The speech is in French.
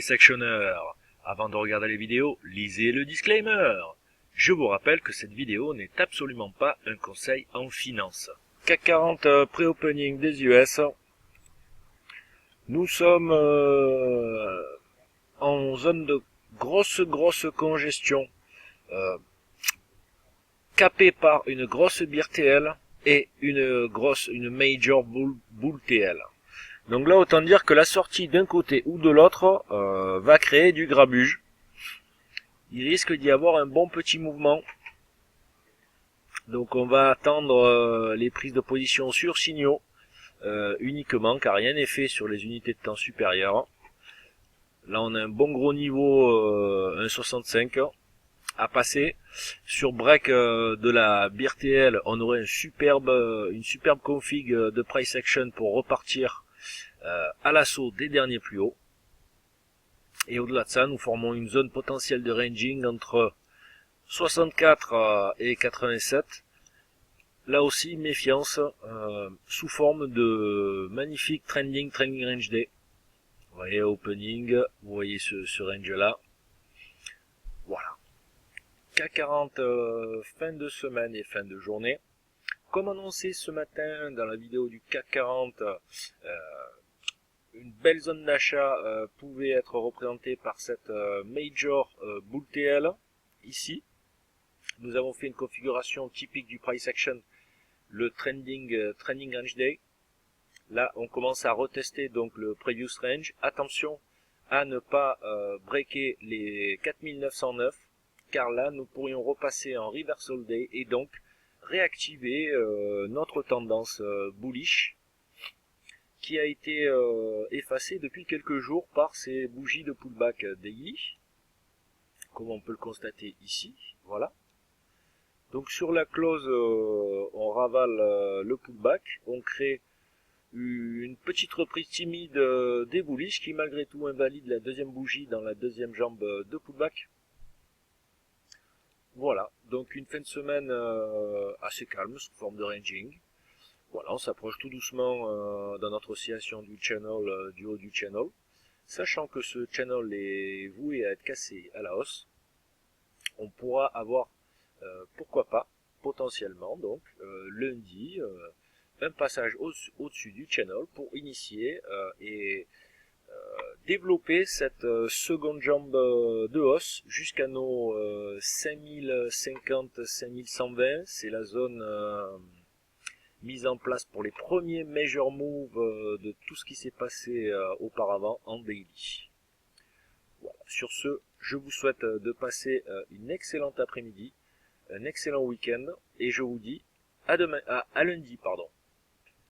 Price Actioner. Avant de regarder les vidéos, lisez le disclaimer. Je vous rappelle que cette vidéo n'est absolument pas un conseil en finance. CAC 40 pré-opening des US. Nous sommes en zone de grosse congestion, capée par une grosse bière TL et une major bull TL. Donc là, autant dire que la sortie d'un côté ou de l'autre va créer du grabuge. Il risque d'y avoir un bon petit mouvement. Donc on va attendre les prises de position sur signaux uniquement, car rien n'est fait sur les unités de temps supérieures. Là on a un bon gros niveau 1,65 à passer. Sur break de la BRTL, on aurait une superbe config de price action pour repartir à l'assaut des derniers plus hauts. Et au-delà de ça, nous formons une zone potentielle de ranging entre 64 et 87. Là aussi, méfiance, sous forme de magnifique trending range day. Vous voyez opening, vous voyez ce range là. Voilà. CAC 40 fin de semaine et fin de journée. Comme annoncé ce matin dans la vidéo du CAC 40, une belle zone d'achat pouvait être représentée par cette major bull TL ici. Nous avons fait une configuration typique du price action, le trending range day. Là on commence à retester donc le previous range. Attention à ne pas breaker les 4909, car là nous pourrions repasser en reversal day et donc réactiver notre tendance bullish qui a été effacée depuis quelques jours par ces bougies de pullback daily, comme on peut le constater ici. Voilà. Donc sur la close, on ravale le pullback, on crée une petite reprise timide des bullish qui malgré tout invalide la deuxième bougie dans la deuxième jambe de pullback. Voilà, donc une fin de semaine assez calme sous forme de ranging. Voilà, on s'approche tout doucement dans notre oscillation du channel, du haut du channel, sachant que ce channel est voué à être cassé à la hausse. On pourra avoir, pourquoi pas, potentiellement, donc lundi, un passage au-dessus du channel pour initier et développer cette seconde jambe de hausse jusqu'à nos 5050, 5120. C'est la zone mise en place pour les premiers major moves de tout ce qui s'est passé auparavant en daily. Voilà. Sur ce, je vous souhaite de passer une excellente après-midi, un excellent week-end, et je vous dis à lundi, pardon.